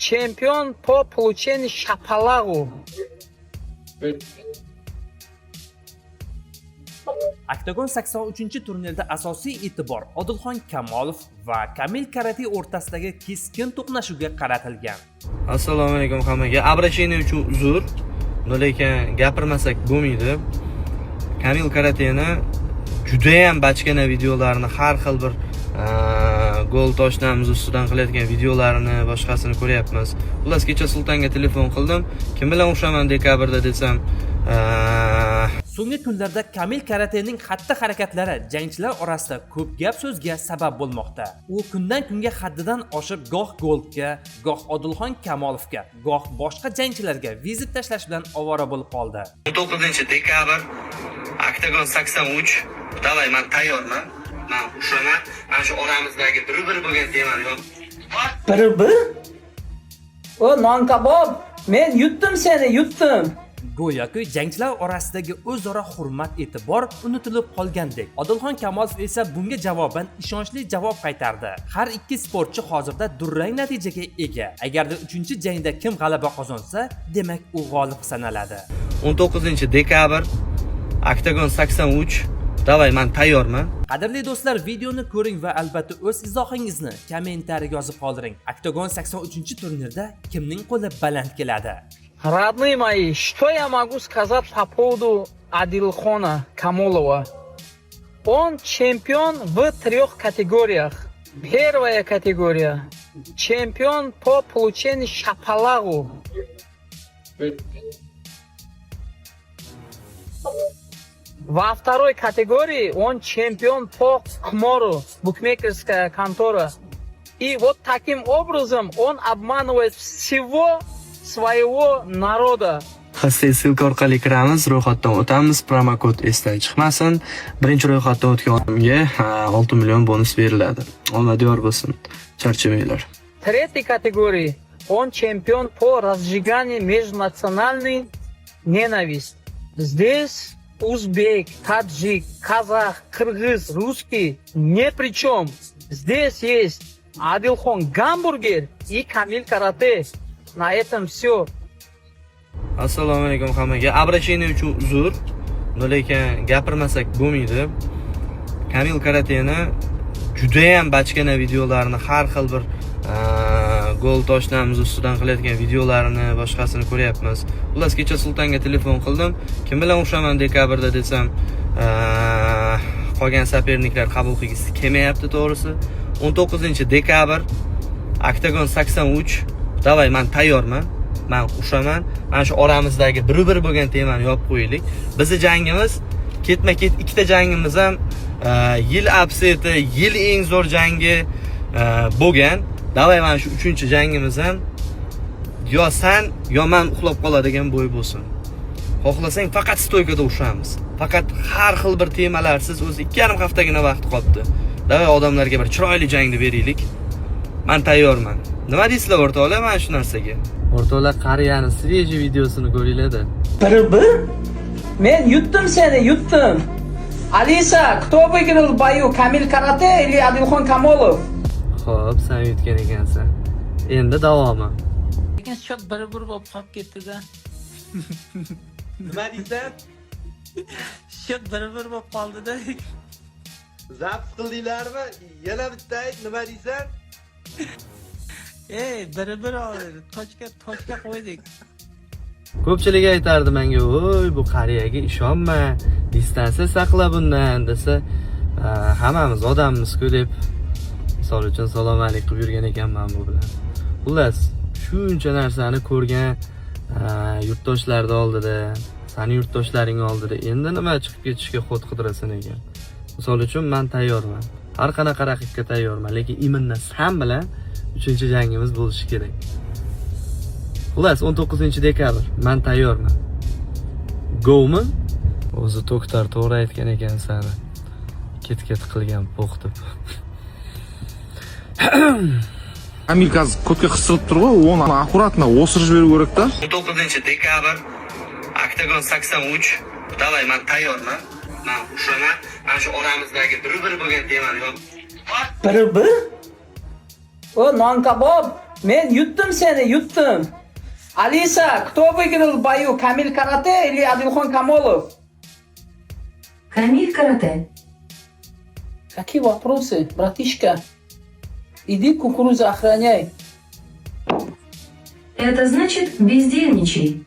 чемпион по получению шапалагу. Oktagon 83-turnirda asosiy e'tibor Odilxon Kamolov va Kamil Karate o'rtasidagi keskin to'qnashuvga qaratilgan. Assalomu alaykum hammaga. Обращение uchun uzr. Lekin gapirmasak bo'lmaydi. Kamil Karateni juda ham bachkana videolarini, har xil bir gol toshnamiz ustidan qilayotgan videolarini, boshqasini ko'ryapmiz. Xullas kecha Sultonga telefon qildim. Kim bilan o'shaman dekabrda desam, So'nggi kunlarda Kamil Karatening xatti-harakatlari jangchilar orasida ko'p gap so'zga sabab bo'lmoqda. U kundan kunga haddidan oshib goh Goldga, goh Odilxon Kamolovga, goh boshqa jangchilarga vizit tashlash bilan ovora bo'lib qoldi. 19-dekabr Oktagon 83. Davay, men tayyorman. Men o'shaman. Mana shu oramizdagi bir bo'lgan temani yo'q. Bir? O non kabob. Men yutdim seni, yutdim. Go'yoki jangchilar orasidagi o'zaro hurmat e'tibor unutilib qolgandek. Odilxon Kamolov esa bunga javoban ishonchli javob qaytardi. Har ikki sportchi hozirda durang natijaga ega. Agarda 3-jangda kim g'alaba qozonsa, demak u g'olib sanaladi. 19-dekabr Oktagon 83. Davay, men tayyorman. Qadrli do'stlar, videoni ko'ring va albatta o'z izohingizni kommentariyaga yozib qoldiring. Oktagon 83-turnirda kimning qo'li baland keladi? Родные мои, что я могу сказать по поводу Адилхона Камолова? Он чемпион в 3 категориях. Первая категория – чемпион по получению шапалагу. Во второй категории он чемпион по кмору, букмекерская контора. И вот таким образом он обманывает всего своего народа. Xassay silka orqali kiramiz, ro'yxatdan o'tamiz, promokod esdan chiqmasin. Birinchi ro'yxatdan o'tgan odamga 6 million bonus beriladi. Omadyor bo'lsin. Charchamanglar. Третьей категории он чемпион по разжиганию межнациональной ненависти. Здесь узбек, таджик, казах, кыргыз, русский ни при чем. Здесь есть Адилхон Гамбургер и Камил Карате. На этом все. Assalomu alaykum hammaga. Обращение uchun uzr. Lekin gapirmasak bo'lmaydi. Kamil Karateni juda ham bachkana videolarini, har xil bir gol toshnamiz ustidan qilayotgan videolarini, boshqasini ko'ryapmiz. Xullas kecha Sultonga telefon qildim. Kim bilan o'shaman dekabrda desam, qolgan saperniklar qabul qilgisi kelmayapti to'g'risi. 19-dekabr Oktagon 83. Davay, men tayyorman. Men o'shaman. Mana shu oramizdagi bir bo'lgan temani yopib qo'yaylik. Bizning jangimiz ketma-ket ikkita jangimiz ham yil upseti, yil eng zo'r jangi bo'lgan. Davay, mana shu 3-jangimiz ham yo sen yo men uxlab qoladigan bo'y bo'lsin. Xohlasang faqat stoykada ushamiz. Faqat har xil bir temalarsiz o'zi 2,5 haftagina vaqt qoldi. Davay, odamlarga bir chiroyli jangni beraylik. Men tayyorman. Nima deysizlar o'rtoqlar mana shu narsaga? O'rtoqlar, qariyani sveji videosini ko'ringlar-da. Bir? Men yutdim seni, yutdim. Alisa, кто выиграл в бою, Камил Карате или Адилхон Камолов? Xo'p, sen yutgan ekansan. Endi davomi. Lekin счет 1-1 bo'lib qolib ketdi-da. Nima deysan? Счет 1-1 bo'lib qoldi-da. Zabt qildinglarmi? Yana bitta ayt, nima deysan? 1-1 oldi. Tochka qo'ydik. Ko'pchilik aytardi menga, "Voy, bu qariyaga ishonma, distansiya saqla bundan" desa, hammamiz odammiz-ku deb misol uchun salom alaykum qilib yurgan ekanman bu bilan. Xullas, shuncha narsani ko'rgan yurtdoshlarning oldida, sani yurtdoshlaring oldida endi nima chiqib ketishga xod qidirasan ekan. Misol uchun men tayyorman. Har qanaqa raqibga tayyorman, lekin iminda sen bilan 3-jangimiz bo'lishi kerak. Xullas, 19-dekabr men tayyorman. Go'mi? O'zi doktor to'g'ri aytgan ekan sani. Ket qilgan po'q deb. Amerika ko'kka qistirib turib, uni akkuratno o'sirish berib kerak-da. 19-dekabr Oktagon 83. Davay, men tayyorman. Men o'shaman. Mana shu oramizdagi bir bo'lgan temani yopib. Bir? O non kabob. Men yutdim seni, yutdim. Alisa, кто выиграл в бою, Камиль Карате или Адилхон Камолов? Камиль Карате. Какие вопросы, братишка? Иди кукурузу охраняй. Это значит бездельничай.